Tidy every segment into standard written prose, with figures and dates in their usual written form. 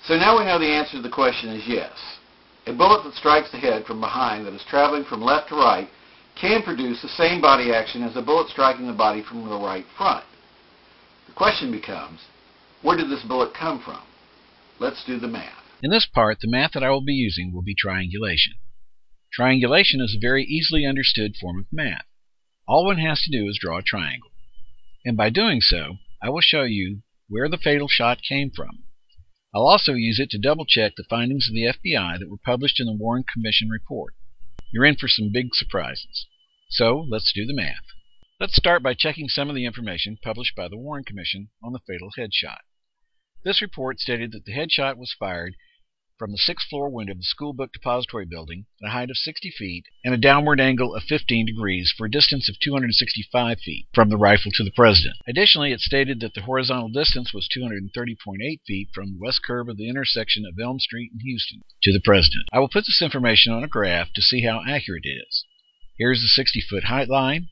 So now we know the answer to the question is yes. A bullet that strikes the head from behind that is traveling from left to right can produce the same body action as a bullet striking the body from the right front. The question becomes, where did this bullet come from? Let's do the math. In this part, the math that I will be using will be triangulation. Triangulation is a very easily understood form of math. All one has to do is draw a triangle. And by doing so, I will show you where the fatal shot came from. I'll also use it to double-check the findings of the FBI that were published in the Warren Commission report. You're in for some big surprises. So, let's do the math. Let's start by checking some of the information published by the Warren Commission on the fatal headshot. This report stated that the headshot was fired from the 6th floor window of the School Book Depository Building at a height of 60 feet and a downward angle of 15 degrees for a distance of 265 feet from the rifle to the President. Additionally, it stated that the horizontal distance was 230.8 feet from the west curve of the intersection of Elm Street and Houston to the President. I will put this information on a graph to see how accurate it is. Here's the 60-foot height line,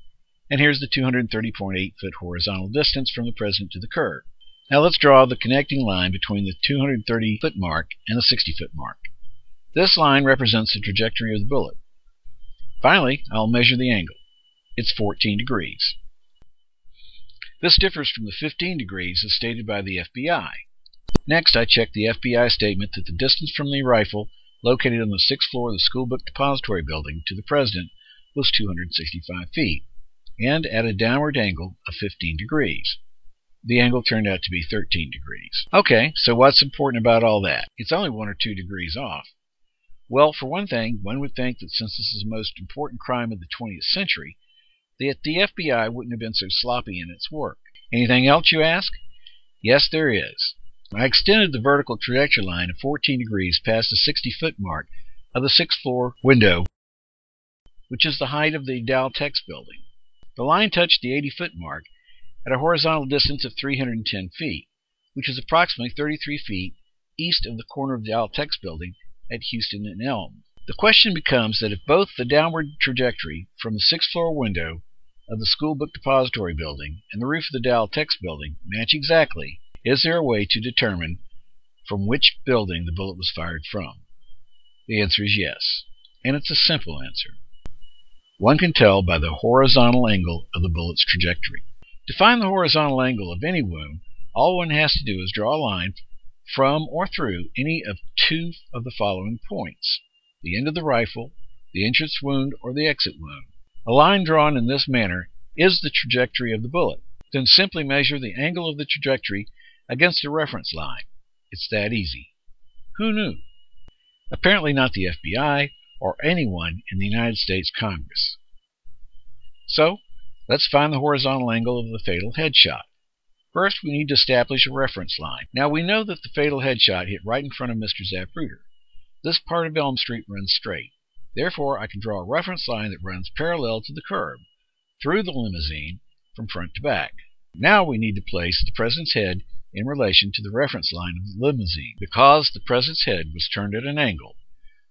and here's the 230.8-foot horizontal distance from the President to the curb. Now let's draw the connecting line between the 230-foot mark and the 60-foot mark. This line represents the trajectory of the bullet. Finally, I'll measure the angle. It's 14 degrees. This differs from the 15 degrees as stated by the FBI. Next, I check the FBI statement that the distance from the rifle located on the 6th floor of the School Book Depository Building to the President was 265 feet, and at a downward angle of 15 degrees. The angle turned out to be 13 degrees. Okay, so what's important about all that? It's only 1 or 2 degrees off. Well, for one thing, one would think that since this is the most important crime of the 20th century, that the FBI wouldn't have been so sloppy in its work. Anything else, you ask? Yes, there is. I extended the vertical trajectory line of 14 degrees past the 60-foot mark of the 6th floor window, which is the height of the Dow Tex building. The line touched the 80-foot mark at a horizontal distance of 310 feet, which is approximately 33 feet east of the corner of the Dow Tex building at Houston and Elm. The question becomes that if both the downward trajectory from the 6th floor window of the School Book Depository Building and the roof of the Dow Tex building match exactly, is there a way to determine from which building the bullet was fired from? The answer is yes, and it's a simple answer. One can tell by the horizontal angle of the bullet's trajectory. To find the horizontal angle of any wound, all one has to do is draw a line from or through any of two of the following points: the end of the rifle, the entrance wound, or the exit wound. A line drawn in this manner is the trajectory of the bullet. Then simply measure the angle of the trajectory against a reference line. It's that easy. Who knew? Apparently not the FBI or anyone in the United States Congress. So, let's find the horizontal angle of the fatal headshot. First, we need to establish a reference line. Now, we know that the fatal headshot hit right in front of Mr. Zapruder. This part of Elm Street runs straight. Therefore, I can draw a reference line that runs parallel to the curb, through the limousine, from front to back. Now we need to place the President's head in relation to the reference line of the limousine. Because the President's head was turned at an angle,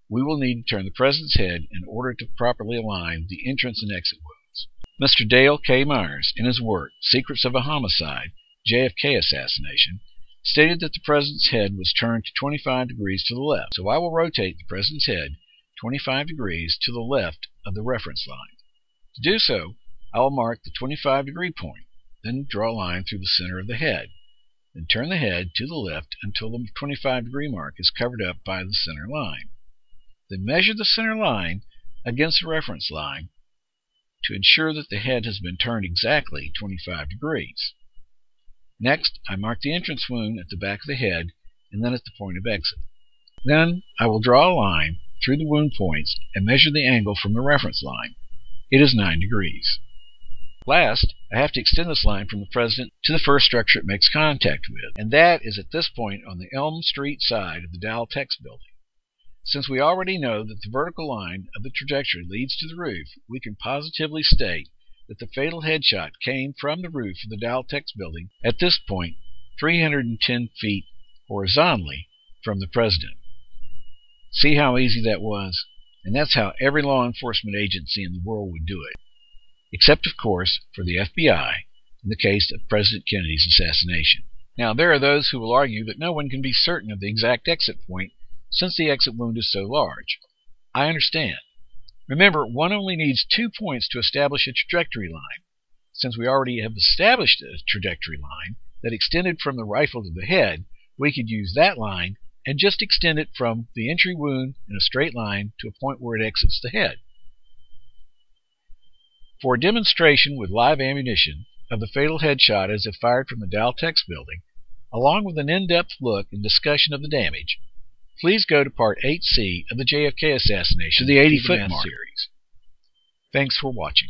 we will need to turn the President's head in order to properly align the entrance and exit wounds. Mr. Dale K. Myers, in his work, Secrets of a Homicide, JFK Assassination, stated that the President's head was turned to 25 degrees to the left. So I will rotate the President's head 25 degrees to the left of the reference line. To do so, I will mark the 25-degree point, then draw a line through the center of the head. Then turn the head to the left until the 25-degree mark is covered up by the center line. Then measure the center line against the reference line to ensure that the head has been turned exactly 25 degrees. Next, I mark the entrance wound at the back of the head and then at the point of exit. Then I will draw a line through the wound points and measure the angle from the reference line. It is 9 degrees. Last, I have to extend this line from the President to the first structure it makes contact with, and that is at this point on the Elm Street side of the Dow Tex building. Since we already know that the vertical line of the trajectory leads to the roof, we can positively state that the fatal headshot came from the roof of the Dow Tex building at this point 310 feet horizontally from the President. See how easy that was? And that's how every law enforcement agency in the world would do it. Except, of course, for the FBI in the case of President Kennedy's assassination. Now, there are those who will argue that no one can be certain of the exact exit point since the exit wound is so large. I understand. Remember, one only needs 2 points to establish a trajectory line. Since we already have established a trajectory line that extended from the rifle to the head, we could use that line and just extend it from the entry wound in a straight line to a point where it exits the head. For a demonstration with live ammunition of the fatal headshot as if fired from the Daltex building, along with an in-depth look and discussion of the damage, please go to Part 8C of the JFK Assassination to the 80-foot mark series. Thanks for watching.